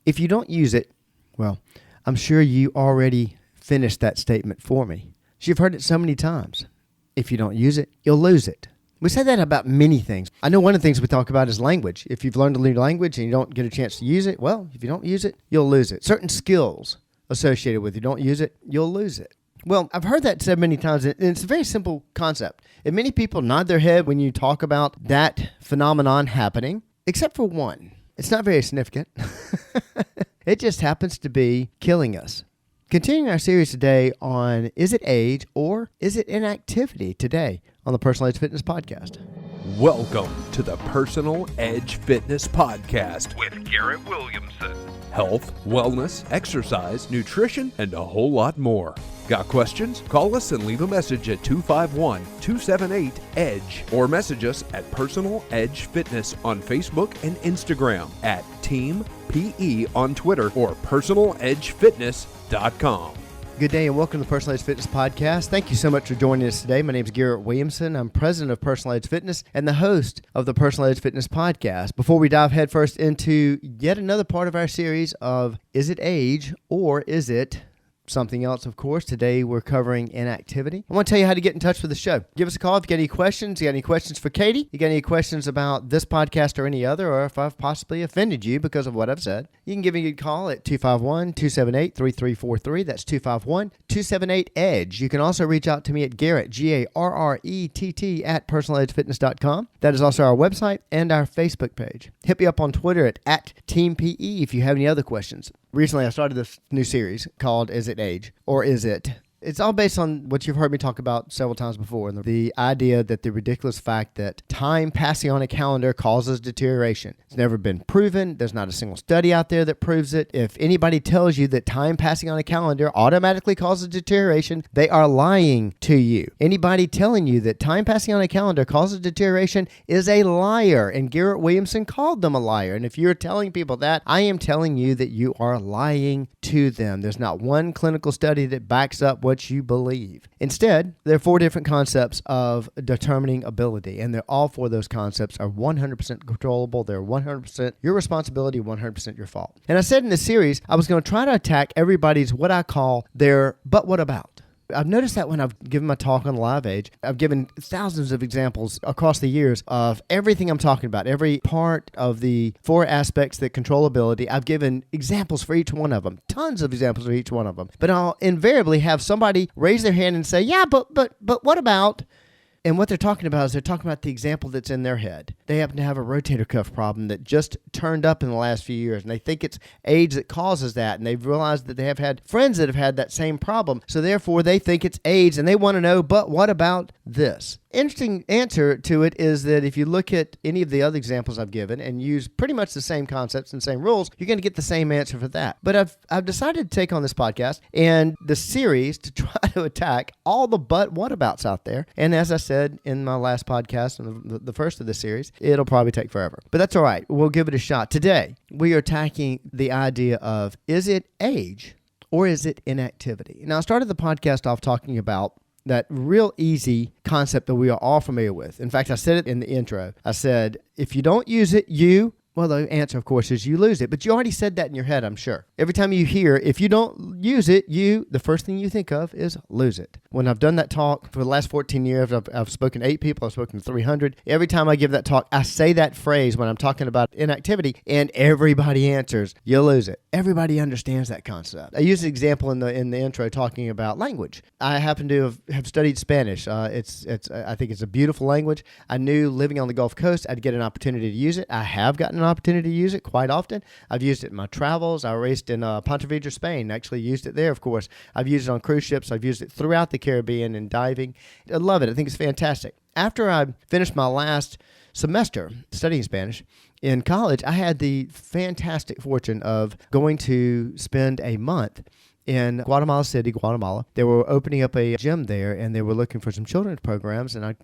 If you don't use it, well, I'm sure you already finished that statement for me. You've heard it so many times. If you don't use it, you'll lose it. We say that about many things. I know one of the things we talk about is language. If you've learned a new language and you don't get a chance to use it, well, if you don't use it, you'll lose it. Certain skills associated with it, you don't use it, you'll lose it. Well, I've heard that said many times, and it's a very simple concept. And many people nod their head when you talk about that phenomenon happening, except for one. It's not very significant. It just happens to be killing us. Continuing our series today on is it age or is it inactivity today on the Personal Edge Fitness Podcast. Welcome to the Personal Edge Fitness Podcast with Garrett Williamson. Health, wellness, exercise, nutrition, and a whole lot more. Got questions? Call us and leave a message at 251-278-EDGE or message us at Personal Edge Fitness on Facebook and Instagram, at Team PE on Twitter, or personaledgefitness.com. Good day and welcome to the Personal Edge Fitness Podcast. Thank you so much for joining us today. My name is Garrett Williamson. I'm president of Personal Edge Fitness and the host of the Personal Edge Fitness Podcast. Before we dive headfirst into yet another part of our series of Is It Age or Is It Something Else, of course, today we're covering inactivity. I want to tell you how to get in touch with the show. Give us a call if you got any questions. You got any questions for Katie? You got any questions about this podcast or any other, or if I've possibly offended you because of what I've said? You can give me a call at 251-278-3343. That's 251-278-EDGE. You can also reach out to me at Garrett, Garrett, at personaledgefitness.com. That is also our website and our Facebook page. Hit me up on Twitter at Team PE if you have any other questions. Recently, I started this new series called Is It Age or Is It? It's all based on what you've heard me talk about several times before, the idea that the ridiculous fact that time passing on a calendar causes deterioration. It's never been proven. There's not a single study out there that proves it. If anybody tells you that time passing on a calendar automatically causes deterioration, they are lying to you. Anybody telling you that time passing on a calendar causes deterioration is a liar, and Garrett Williamson called them a liar. And if you're telling people that, I am telling you that you are lying to them. There's not one clinical study that backs up what you believe. Instead, there are four different concepts of determining ability, and all four of those concepts are 100% controllable. They're 100% your responsibility, 100% your fault. And I said in this series, I was going to try to attack everybody's what I call their but what about. I've noticed that when I've given my talk on Live Age, I've given thousands of examples across the years of everything I'm talking about, every part of the four aspects that control ability. I've given examples for each one of them, tons of examples for each one of them. But I'll invariably have somebody raise their hand and say, yeah, but what about? And what they're talking about is they're talking about the example that's in their head. They happen to have a rotator cuff problem that just turned up in the last few years, and they think it's age that causes that, and they've realized that they have had friends that have had that same problem, so therefore they think it's age, and they want to know, but what about this? Interesting answer to it is that if you look at any of the other examples I've given and use pretty much the same concepts and same rules, you're going to get the same answer for that. But I've decided to take on this podcast and the series to try to attack all the but what abouts out there. And as I said in my last podcast, the first of the series, it'll probably take forever. But that's all right. We'll give it a shot. Today, we are attacking the idea of, is it age or is it inactivity? Now, I started the podcast off talking about that real easy concept that we are all familiar with. In fact, I said it in the intro. I said, if you don't use it, well, the answer, of course, is you lose it. But you already said that in your head, I'm sure. Every time you hear, if you don't use it, the first thing you think of is lose it. When I've done that talk for the last 14 years, I've spoken to 8 people, I've spoken to 300. Every time I give that talk, I say that phrase when I'm talking about inactivity, and everybody answers, you'll lose it. Everybody understands that concept. I used an example in the intro talking about language. I happen to have studied Spanish. I think it's a beautiful language. I knew living on the Gulf Coast, I'd get an opportunity to use it. I have gotten an opportunity to use it quite often. I've used it in my travels. I raced in Pontevedra, Spain. Actually used it there, of course. I've used it on cruise ships. I've used it throughout the Caribbean and diving. I love it. I think it's fantastic. After I finished my last semester studying Spanish in college, I had the fantastic fortune of going to spend a month in Guatemala City, Guatemala. They were opening up a gym there, and they were looking for some children's programs. And I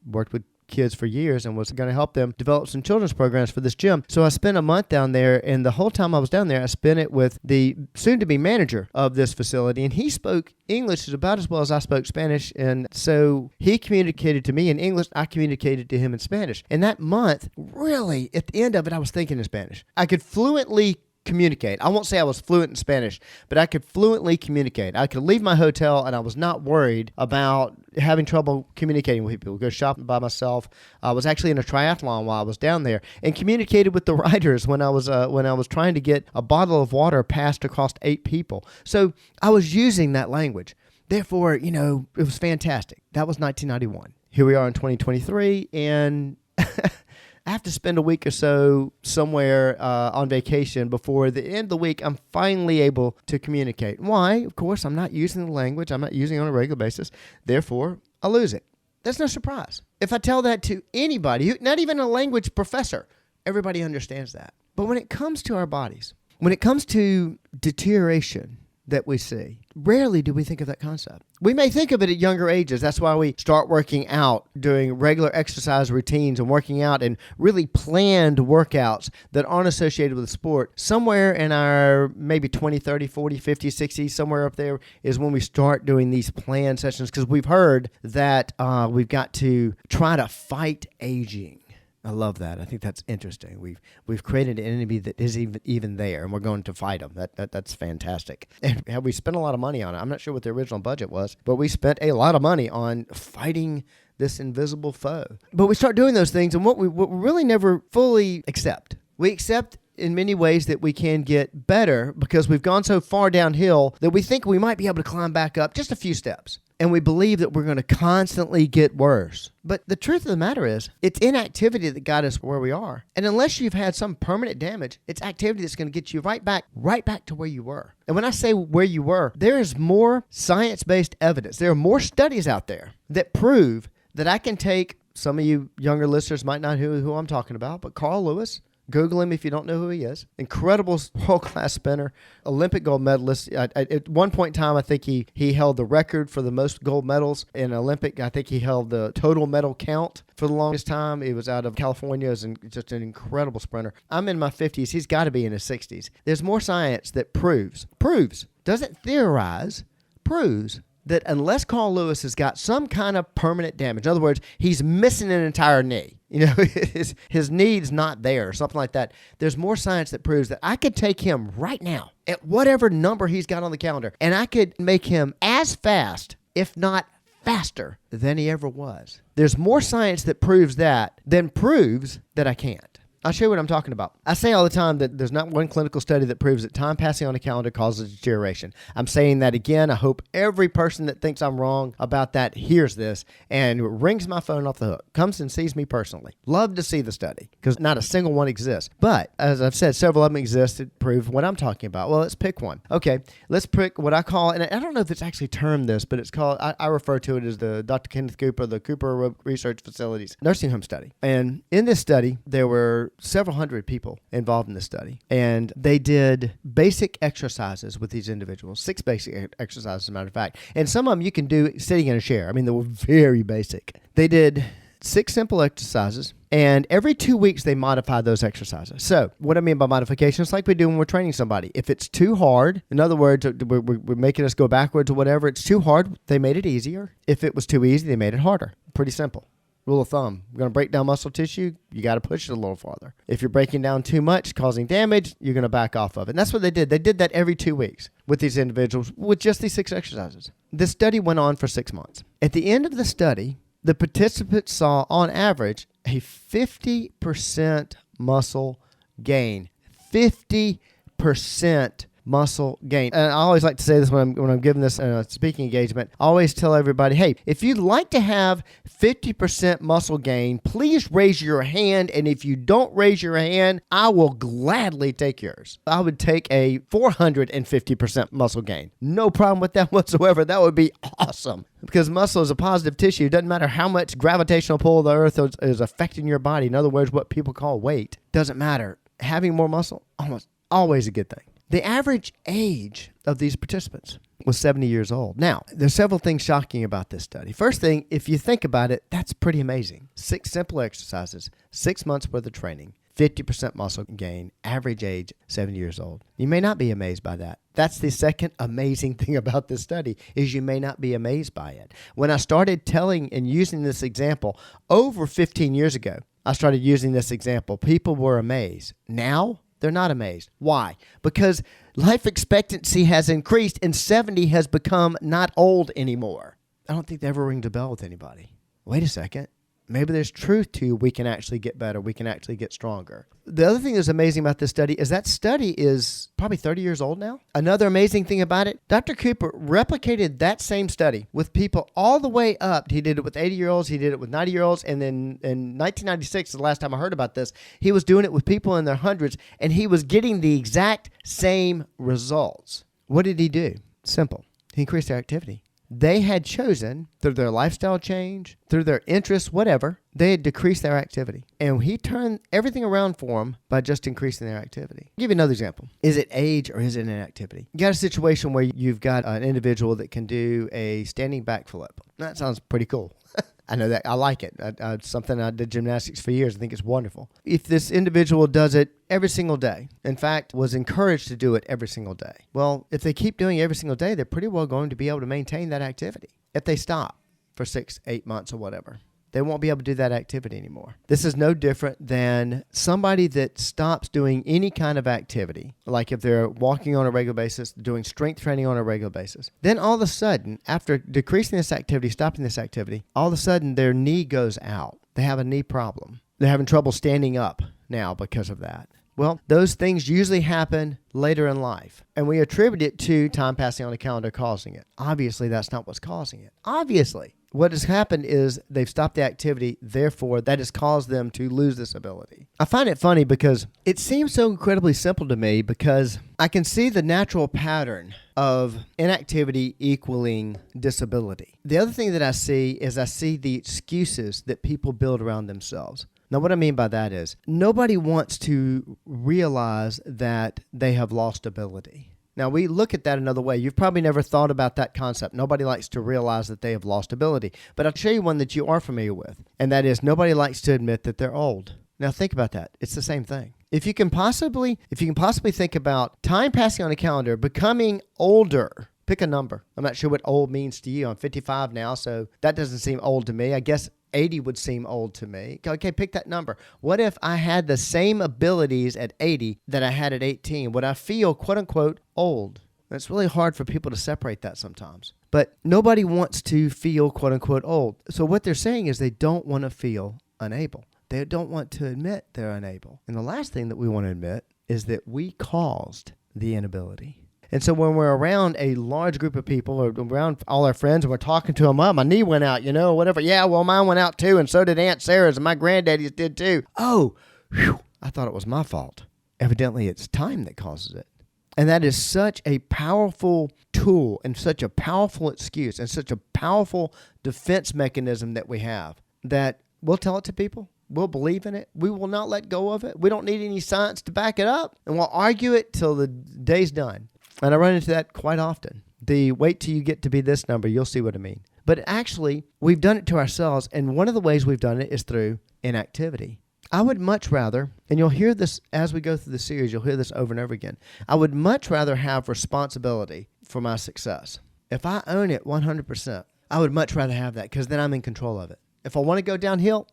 worked with kids for years and was going to help them develop some children's programs for this gym. So I spent a month down there, and the whole time I was down there, I spent it with the soon-to-be manager of this facility, and he spoke English about as well as I spoke Spanish, and so he communicated to me in English, I communicated to him in Spanish. And that month, really, at the end of it, I was thinking in Spanish. I could fluently communicate. I won't say I was fluent in Spanish, but I could fluently communicate. I could leave my hotel and I was not worried about having trouble communicating with people. Go shopping by myself. I was actually in a triathlon while I was down there and communicated with the riders when I was trying to get a bottle of water passed across 8 people. So I was using that language. Therefore, it was fantastic. That was 1991. Here we are in 2023, and I have to spend a week or so somewhere on vacation before the end of the week I'm finally able to communicate. Why? Of course, I'm not using the language. I'm not using it on a regular basis. Therefore, I lose it. That's no surprise. If I tell that to anybody, not even a language professor, everybody understands that. But when it comes to our bodies, when it comes to deterioration that we see, rarely do we think of that concept. We may think of it at younger ages. That's why we start working out, doing regular exercise routines and working out and really planned workouts that aren't associated with the sport. Somewhere in our maybe 20, 30, 40, 50, 60, somewhere up there is when we start doing these planned sessions, because we've heard that we've got to try to fight aging. I love that. I think that's interesting. We've created an enemy that isn't even there, and we're going to fight them. That's fantastic. And have we spent a lot of money on it? I'm not sure what the original budget was, but we spent a lot of money on fighting this invisible foe. But we start doing those things, and what we really never fully accept. We accept in many ways that we can get better because we've gone so far downhill that we think we might be able to climb back up just a few steps. And we believe that we're going to constantly get worse. But the truth of the matter is, it's inactivity that got us where we are. And unless you've had some permanent damage, it's activity that's going to get you right back to where you were. And when I say where you were, there is more science-based evidence. There are more studies out there that prove that I can take, some of you younger listeners might not know who I'm talking about, but Carl Lewis, Google him if you don't know who he is. Incredible world-class spinner, Olympic gold medalist. At one point in time, I think he held the record for the most gold medals in Olympic. I think he held the total medal count for the longest time. He was out of California. Is just an incredible sprinter. I'm in my 50s. He's got to be in his 60s. There's more science that proves, doesn't theorize, proves that unless Carl Lewis has got some kind of permanent damage, in other words, he's missing an entire knee, his knee's not there, or something like that, there's more science that proves that I could take him right now at whatever number he's got on the calendar, and I could make him as fast, if not faster, than he ever was. There's more science that proves that than proves that I can't. I'll show you what I'm talking about. I say all the time that there's not one clinical study that proves that time passing on a calendar causes deterioration. I'm saying that again. I hope every person that thinks I'm wrong about that hears this and rings my phone off the hook, comes and sees me personally. Love to see the study because not a single one exists. But as I've said, several of them exist to prove what I'm talking about. Well, let's pick one. Okay, let's pick what I call, and I don't know if it's actually termed this, but it's called, I refer to it as the Dr. Kenneth Cooper, the Cooper Research Facilities nursing home study. And in this study, there were several hundred people involved in this study, and they did basic exercises with these individuals, 6 basic exercises, as a matter of fact, and some of them you can do sitting in a chair. I mean, they were very basic. They did 6 simple exercises, and every 2 weeks they modified those exercises. So what I mean by modification, it's like we do when we're training somebody. If it's too hard, in other words, we're making us go backwards or whatever, it's too hard, they made it easier. If it was too easy, they made it harder. Pretty simple. Rule of thumb, we're going to break down muscle tissue, you got to push it a little farther. If you're breaking down too much, causing damage, you're going to back off of it. And that's what they did. They did that every 2 weeks with these individuals with just these 6 exercises. The study went on for 6 months. At the end of the study, the participants saw, on average, a 50% muscle gain. 50% muscle gain. And I always like to say this when I'm giving this speaking engagement. I always tell everybody, hey, if you'd like to have 50% muscle gain, please raise your hand. And if you don't raise your hand, I will gladly take yours. I would take a 450% muscle gain. No problem with that whatsoever. That would be awesome. Because muscle is a positive tissue. It doesn't matter how much gravitational pull of the earth is affecting your body. In other words, what people call weight. Doesn't matter. Having more muscle, almost always a good thing. The average age of these participants was 70 years old. Now, there's several things shocking about this study. First thing, if you think about it, that's pretty amazing. 6 simple exercises, 6 months worth of training, 50% muscle gain, average age 70 years old. You may not be amazed by that. That's the second amazing thing about this study, is you may not be amazed by it. When I started telling and using this example over 15 years ago, I started using this example. People were amazed. Now, They're not amazed. Why? Because life expectancy has increased and 70 has become not old anymore. I don't think that ever rings a bell with anybody. Wait a second. Maybe there's truth to we can actually get better. We can actually get stronger. The other thing that's amazing about this study is that study is probably 30 years old now. Another amazing thing about it, Dr. Cooper replicated that same study with people all the way up. He did it with 80-year-olds. He did it with 90-year-olds. And then in 1996, the last time I heard about this, he was doing it with people in their hundreds, and he was getting the exact same results. What did he do? Simple. He increased their activity. They had chosen, through their lifestyle change, through their interests, whatever, they had decreased their activity. And he turned everything around for them by just increasing their activity. I'll give you another example. Is it age or is it inactivity? You got a situation where you've got an individual that can do a standing backflip. That sounds pretty cool. I know that. I like it. It's something I did gymnastics for years. I think it's wonderful. If this individual does it every single day, in fact, was encouraged to do it every single day, well, if they keep doing it every single day, they're pretty well going to be able to maintain that activity. If they stop for 6, 8 months or whatever, they won't be able to do that activity anymore. This is no different than somebody that stops doing any kind of activity, like if they're walking on a regular basis, doing strength training on a regular basis. Then all of a sudden, after decreasing this activity, stopping this activity, all of a sudden their knee goes out. They have a knee problem. They're having trouble standing up now because of that. Well, those things usually happen later in life, and we attribute it to time passing on a calendar causing it. Obviously, that's not what's causing it. Obviously. What has happened is they've stopped the activity, therefore that has caused them to lose this ability. I find it funny because it seems so incredibly simple to me because I can see the natural pattern of inactivity equaling disability. The other thing that I see is I see the excuses that people build around themselves. Now, what I mean by that is nobody wants to realize that they have lost ability. Now, we look at that another way. You've probably never thought about that concept. Nobody likes to realize that they have lost ability. But I'll show you one that you are familiar with, and that is nobody likes to admit that they're old. Now, think about that. It's the same thing. If you can possibly think about time passing on a calendar, becoming older, pick a number. I'm not sure what old means to you. I'm 55 now, so that doesn't seem old to me. I guess 80 would seem old to me. Okay, pick that number. What if I had the same abilities at 80 that I had at 18? Would I feel, quote unquote, old? It's really hard for people to separate that sometimes. But nobody wants to feel, quote unquote, old. So what they're saying is they don't want to feel unable. They don't want to admit they're unable. And the last thing that we want to admit is that we caused the inability. And so when we're around a large group of people or around all our friends and we're talking to them, oh, my knee went out, whatever. Yeah, well, mine went out too, and so did Aunt Sarah's, and my granddaddy's did too. Oh, whew, I thought it was my fault. Evidently, it's time that causes it. And that is such a powerful tool and such a powerful excuse and such a powerful defense mechanism that we have that we'll tell it to people. We'll believe in it. We will not let go of it. We don't need any science to back it up. And we'll argue it till the day's done. And I run into that quite often. The wait till you get to be this number, you'll see what I mean. But actually, we've done it to ourselves, and one of the ways we've done it is through inactivity. I would much rather, and you'll hear this as we go through the series, you'll hear this over and over again, I would much rather have responsibility for my success. If I own it 100%, I would much rather have that because then I'm in control of it. If I want to go downhill,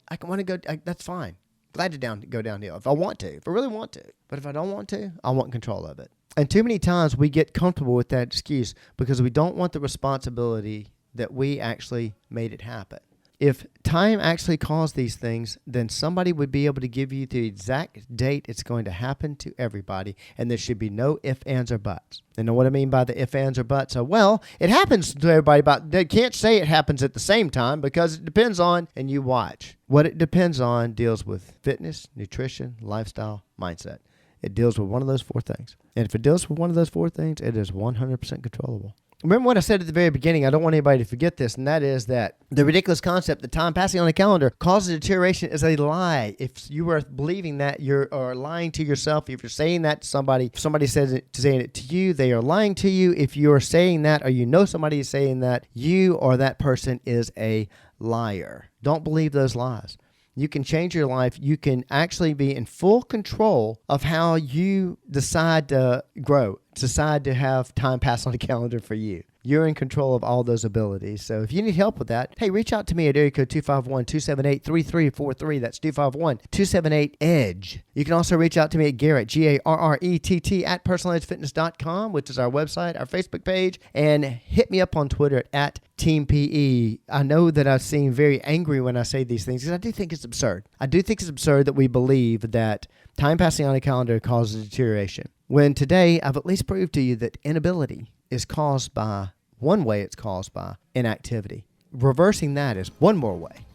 that's fine. Glad to go downhill if I want to, if I really want to. But if I don't want to, I want control of it. And too many times we get comfortable with that excuse because we don't want the responsibility that we actually made it happen. If time actually caused these things, then somebody would be able to give you the exact date it's going to happen to everybody, and there should be no ifs, ands, or buts. And know what I mean by the ifs, ands, or buts? So, well, it happens to everybody, but they can't say it happens at the same time because it depends on, and you watch. What it depends on deals with fitness, nutrition, lifestyle, mindset. It deals with one of those four things. And if it deals with one of those four things, it is 100% controllable. Remember what I said at the very beginning, I don't want anybody to forget this, and that is that the ridiculous concept that time passing on a calendar causes deterioration is a lie. If you are believing that, you are lying to yourself. If you're saying that to somebody, if somebody says it, saying it to you, they are lying to you. If you are saying that or you know somebody is saying that, you or that person is a liar. Don't believe those lies. You can change your life. You can actually be in full control of how you decide to grow, decide to have time pass on a calendar for you. You're in control of all those abilities. So if you need help with that, hey, reach out to me at area code 251-278-3343. That's 251-278-EDGE. You can also reach out to me at Garrett, Garrett, at personaledgefitness.com, which is our website, our Facebook page, and hit me up on Twitter at Team PE. I know that I seem very angry when I say these things because I do think it's absurd. I do think it's absurd that we believe that time passing on a calendar causes deterioration, when today I've at least proved to you that inability is caused by, one way it's caused by inactivity. Reversing that is one more way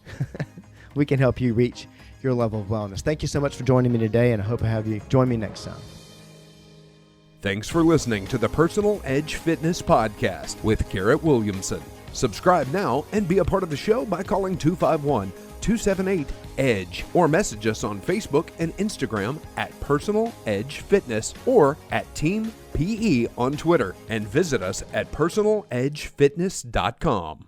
we can help you reach your level of wellness. Thank you so much for joining me today, and I hope I have you join me next time. Thanks for listening to the Personal Edge Fitness Podcast with Garrett Williamson. Subscribe now and be a part of the show by calling 251-278-EDGE or message us on Facebook and Instagram at Personal Edge Fitness or at Team PE on Twitter, and visit us at personaledgefitness.com.